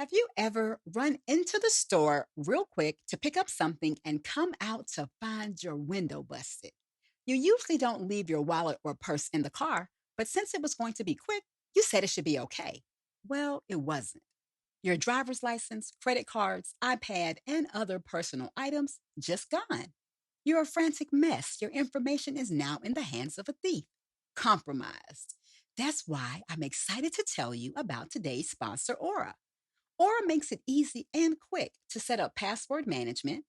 Have you ever run into the store real quick to pick up something and come out to find your window busted? You usually don't leave your wallet or purse in the car, but since it was going to be quick, you said it should be okay. Well, it wasn't. Your driver's license, credit cards, iPad, and other personal items just gone. You're a frantic mess. Your information is now in the hands of a thief. Compromised. That's why I'm excited to tell you about today's sponsor, Aura. Aura makes it easy and quick to set up password management,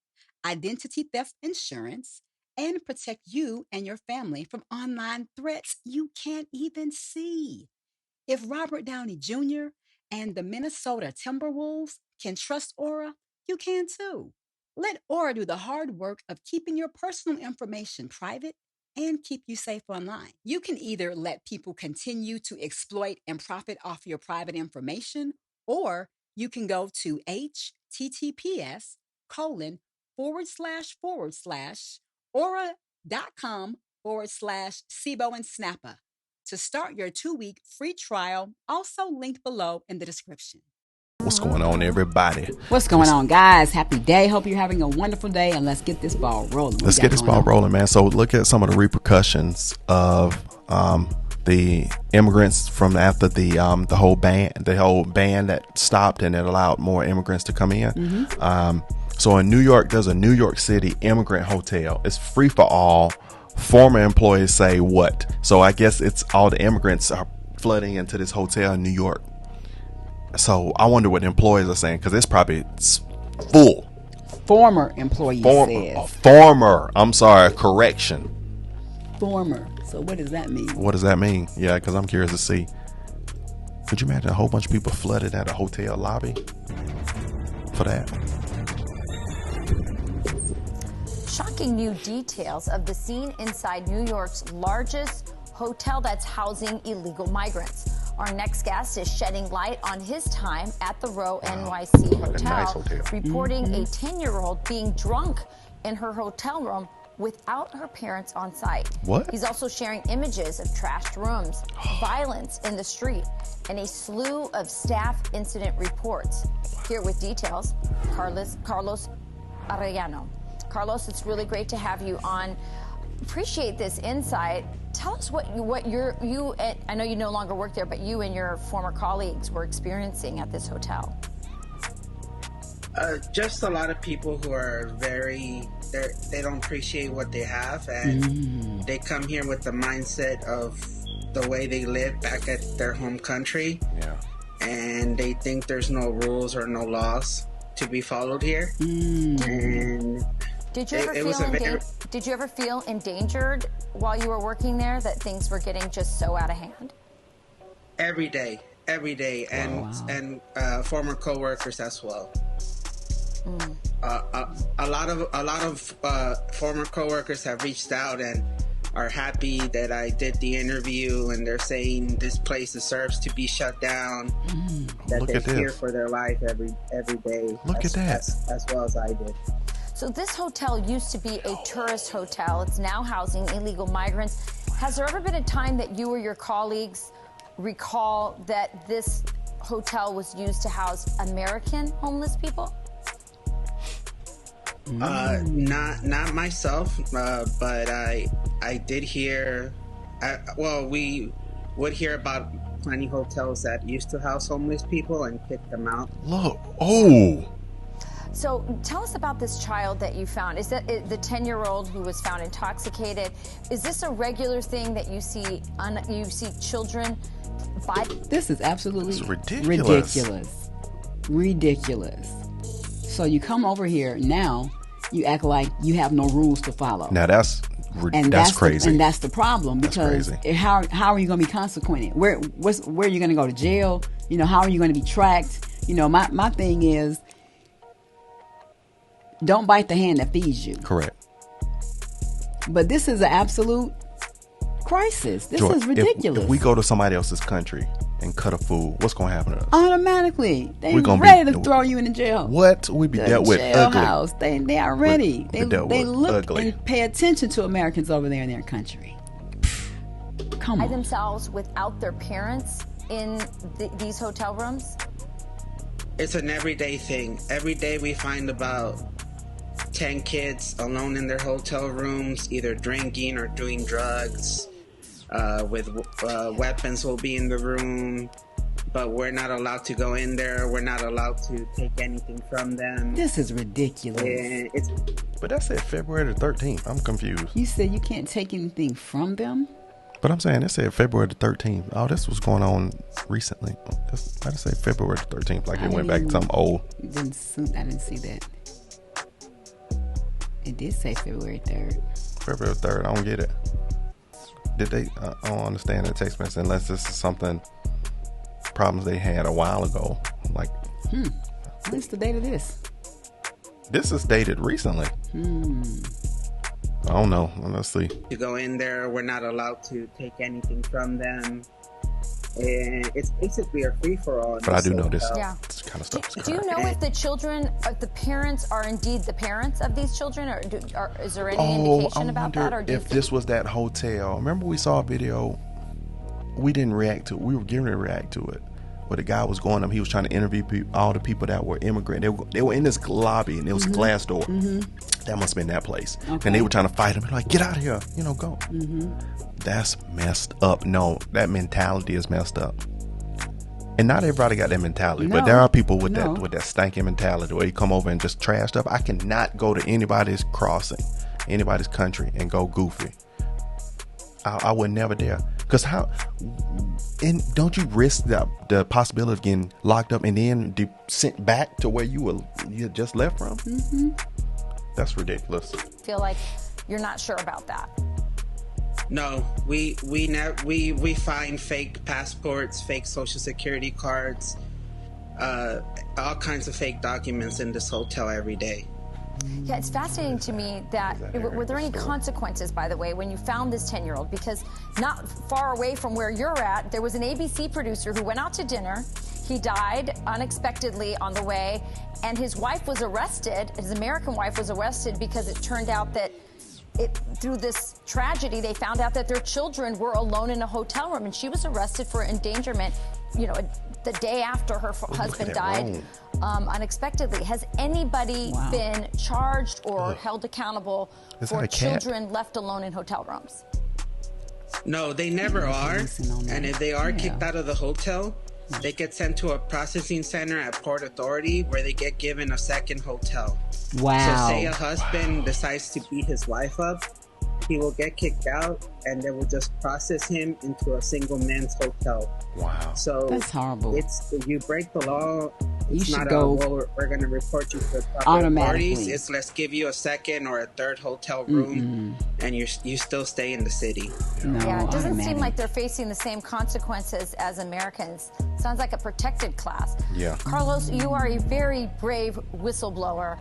identity theft insurance, and protect you and your family from online threats you can't even see. If Robert Downey Jr. and the Minnesota Timberwolves can trust Aura, you can too. Let Aura do the hard work of keeping your personal information private and keep you safe online. You can either let people continue to exploit and profit off your private information, or you can go to https colon forward slash aura.com / SIBO and Snappa to start your 2-week free trial, also linked below in the description. What's going on, everybody? What's going on, guys? Happy day. Hope you're having a wonderful day, and let's get this ball rolling. Let's get this ball rolling, man. So look at some of the repercussions of the immigrants from after the whole ban that stopped and it allowed more immigrants to come in. Mm-hmm. So in New York, there's a New York City immigrant hotel. It's free for all. Former employees say what? So I guess it's all the immigrants are flooding into this hotel in New York. So I wonder what the employees are saying, because it's probably full. Former employees says. Correction. Former. So what does that mean? What does that mean? Yeah, because I'm curious to see. Could you imagine a whole bunch of people flooded at a hotel lobby for that? Shocking new details of the scene inside New York's largest hotel that's housing illegal migrants. Our next guest is shedding light on his time at the Row NYC hotel, reporting a 10-year-old being drunk in her hotel room without her parents on site. What? He's also sharing images of trashed rooms, violence in the street, and a slew of staff incident reports. Here with details, Carlos Arellano. Carlos, it's really great to have you on. Appreciate this insight. Tell us what you I know you no longer work there, but you and your former colleagues were experiencing at this hotel. Just a lot of people who are they don't appreciate what they have, and they come here with the mindset of the way they live back at their home country. Yeah. And they think there's no rules or no laws to be followed here. And did you ever feel endangered while you were working there, that things were getting just so out of hand? Every day, and former coworkers as well. A lot of former coworkers have reached out and are happy that I did the interview, and they're saying this place deserves to be shut down. That they fear for their life every day. Look at that, as well as I did. So this hotel used to be a tourist hotel. It's now housing illegal migrants. Has there ever been a time that you or your colleagues recall that this hotel was used to house American homeless people? Not myself, but I did hear. We would hear about plenty hotels that used to house homeless people and kick them out. Look, So tell us about this child that you found. Is that the 10-year-old who was found intoxicated? Is this a regular thing that you see? You see children by? This is absolutely ridiculous. So you come over here now, you act like you have no rules to follow. Now that's crazy. And that's the problem, because how are you going to be consequented? Where are you going to go to jail? How are you going to be tracked? My thing is, don't bite the hand that feeds you. Correct. But this is an absolute crisis. This is ridiculous. If we go to somebody else's country and cut a food, what's going to happen to us? Automatically. They're ready to throw you in the jail. What? We be dealt with ugly. House. They are ready. They look ugly. And pay attention to Americans over there in their country. Come on. Themselves without their parents in these hotel rooms? It's an everyday thing. Every day we find about 10 kids alone in their hotel rooms, either drinking or doing drugs. With weapons will be in the room, but we're not allowed to go in there. We're not allowed to take anything from them. This is ridiculous. But that said February the 13th. I'm confused. You said you can't take anything from them? But I'm saying it said February the 13th. Oh, this was going on recently. I just say February the 13th, like it went back to something old. I didn't see that. It did say February 3rd. February 3rd. I don't get it. Did they? I don't understand the text message unless this is something problems they had a while ago. Like, What's the date of this? This is dated recently. I don't know. Let's see. To go in there, we're not allowed to take anything from them. And it's basically a free-for-all. But I do know this, Yeah. this kind of stuff is Do you correct. know if the children, if the parents are indeed the parents of these children, or is there any indication about that? Or do you If this was that hotel. Remember we saw a video, we didn't react to it. We were getting ready to react to it. Where the guy was going up, he was trying to interview all the people that were immigrant. They were in this lobby, and it was a glass door. That must have been that place. Okay. And they were trying to fight him. Like, get out of here. Go. That's messed up. No, that mentality is messed up. And not everybody got that mentality. But there are people with that stinking mentality where you come over and just trash stuff. I cannot go to anybody's crossing, anybody's country, and go goofy. I would never dare. Because how... And don't you risk the possibility of getting locked up and then sent back to where you just left from? That's ridiculous. feel like you're not sure about that? No, we find fake passports, fake social security cards, all kinds of fake documents in this hotel every day. Yeah, it's fascinating to me that, were there any consequences, by the way, when you found this 10-year-old? Because not far away from where you're at, there was an ABC producer who went out to dinner. He died unexpectedly on the way, and his wife was arrested. His American wife was arrested because it turned out that through this tragedy, they found out that their children were alone in a hotel room, and she was arrested for endangerment, the day after her husband died. Unexpectedly. Has anybody been charged or held accountable for children left alone in hotel rooms? No, they never are. And if they are kicked out of the hotel, they get sent to a processing center at Port Authority where they get given a second hotel. Wow. So say a husband decides to beat his wife up, he will get kicked out, and they will just process him into a single men's hotel. Wow. So that's horrible. You break the law. You should not go we're going to report you to the proper automatically. authorities. It's let's give you a second or a third hotel room, and you still stay in the city. No, Yeah, it doesn't seem automatic. like they're facing the same consequences as Americans. Sounds like a protected class. Yeah. Carlos, you are a very brave whistleblower,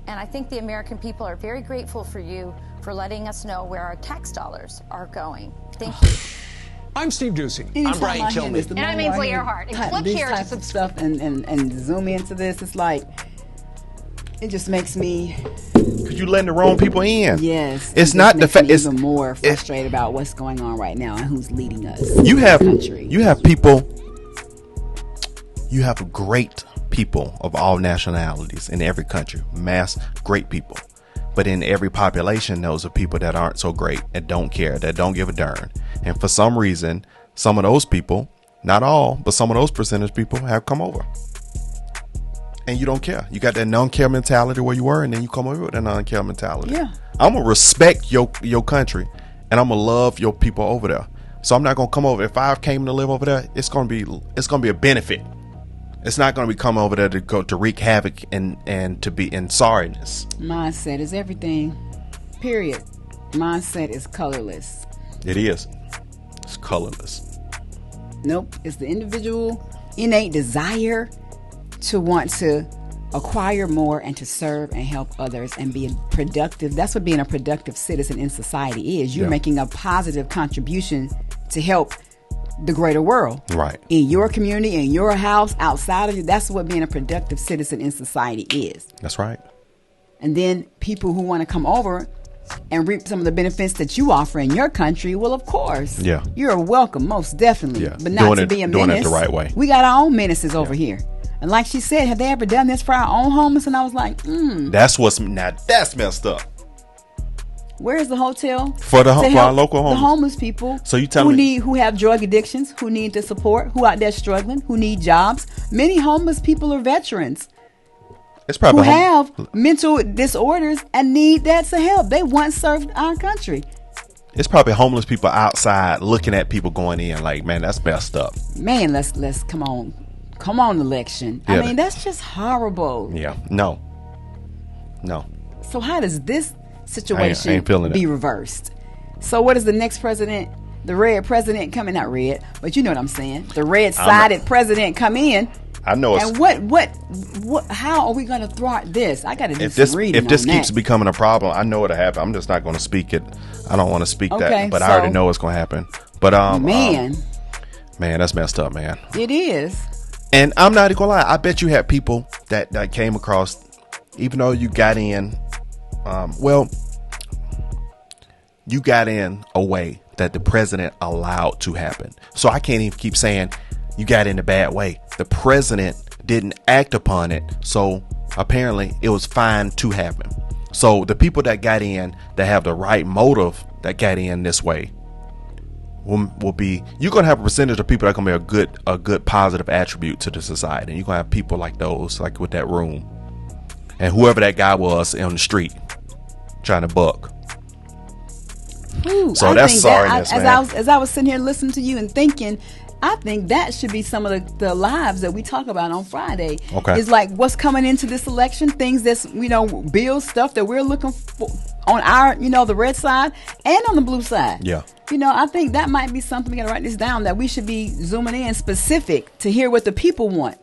and I think the American people are very grateful for you for letting us know where our tax dollars are going. Thank you. I'm Steve Ducey. Anytime I'm Brian I hear Kilmeade. this, the And I'm more I Ainsley hear Earhart. And click these here to types of stuff and zoom into this, it's like it just makes me Because you letting the wrong people in. yes. It's it not just the makes fact. me It's even more frustrated about what's going on right now and who's leading us. you have country. you have people. You have great people of all nationalities in every country. Mass great people. But in every population, those are people that aren't so great, that don't care, that don't give a darn. And for some reason, some of those people, not all, but some of those percentage people have come over. And you don't care. You got that non-care mentality where you were, and then you come over with that non-care mentality. Yeah. I'm going to respect your country, and I'm going to love your people over there. So I'm not going to come over. If I came to live over there, it's going to be a benefit. It's not going to be come over there to go to wreak havoc and to be in sorriness. Mindset is everything. Period. Mindset is colorless. It is. It's colorless. Nope. It's the individual innate desire to want to acquire more and to serve and help others and be productive. That's what being a productive citizen in society is. You're making a positive contribution to help the greater world. Right. In your community, in your house, outside of you. That's what being a productive citizen in society is. That's right. And then people who want to come over and reap some of the benefits that you offer in your country, well, of course. Yeah. You're welcome, most definitely. Yeah. But not Doing to it- be a doing it menace. the right way. We got our own menaces over here. And like she said, have they ever done this for our own homeless? And I was like, That's messed up. where's the hotel For our local homeless? The homeless people. So you telling me who have drug addictions, who need the support, who out there struggling, who need jobs. Many homeless people are veterans it's probably who have mental disorders and need that to help. They once served our country. It's probably homeless people outside looking at people going in like, man, that's messed up. Man, let's come on, election. Yeah. I mean, that's just horrible. Yeah, no. So how does this situation I ain't feeling be it. reversed? So what is the next president? The red president coming, not red, but you know what I'm saying. The red-sided president come in. I know. And what? How are we going to thwart this? I got to do some reading. If this on keeps that. becoming a problem, I know it'll happen. I'm just not going to speak it. I don't want to speak that, but I already know it's going to happen. But man, that's messed up, man. It is. And I'm not gonna lie. I bet you had people that came across, even though you got in. You got in a way that the president allowed to happen. So I can't even keep saying you got in a bad way. The president didn't act upon it. So apparently it was fine to happen. So the people that got in that have the right motive that got in this way will be, you're going to have a percentage of people that are going to be a good positive attribute to the society. And you're going to have people like those, like with that room. And whoever that guy was on the street trying to buck. Ooh, so that's sorriness, man. As I was sitting here listening to you and thinking, I think that should be some of the lives that we talk about on Friday. Okay. It's like what's coming into this election, things that's, bills, stuff that we're looking for on our, the red side and on the blue side. Yeah. I think that might be something, we got to write this down, that we should be zooming in specific to hear what the people want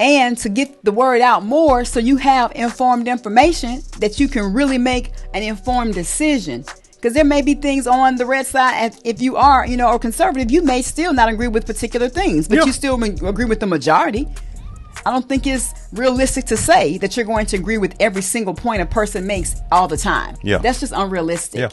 and to get the word out more so you have informed information that you can really make an informed decision. Because there may be things on the red side, if you are, or conservative, you may still not agree with particular things, but you still agree with the majority. I don't think it's realistic to say that you're going to agree with every single point a person makes all the time. Yeah. That's just unrealistic. Yeah.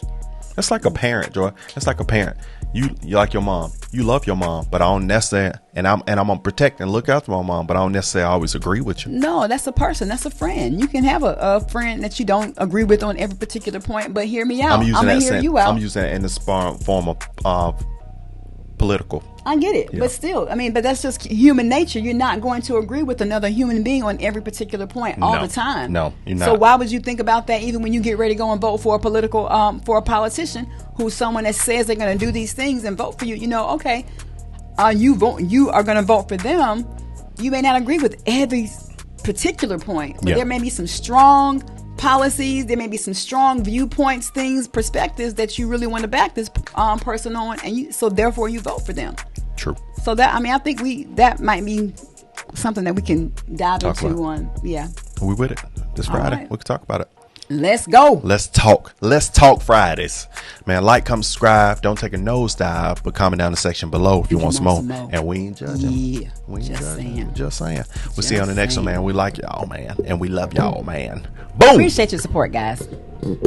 That's like a parent, Joy. That's like a parent. You like your mom. You love your mom, but I don't necessarily, and I'm gonna protect and look after my mom, but I don't necessarily always agree with you. No, that's a person. That's a friend. You can have a friend that you don't agree with on every particular point, but hear me out. I'm gonna hear you out. I'm using it in the form of political. I get it, Yeah. but still, but that's just human nature. You're not going to agree with another human being on every particular point all the time. No, you're not. So why would you think about that even when you get ready to go and vote for a for a politician who's someone that says they're going to do these things and vote for you? Okay, you are going to vote for them. You may not agree with every particular point, but there may be some strong policies, there may be some strong viewpoints, things, perspectives that you really want to back this person on, and so therefore you vote for them. True. So that I think that might be something that we can dive into on. Yeah. We with it this Friday. Right. We can talk about it. Let's go. Let's talk Fridays, man. Like, comment, subscribe. Don't take a nosedive, but comment down the section below if you want some more. And we ain't judging. Yeah, we ain't just judging. saying. Just saying. We'll see you on the Just next one, saying. man. We like y'all, man, and we love y'all, man. Boom. Appreciate your support, guys.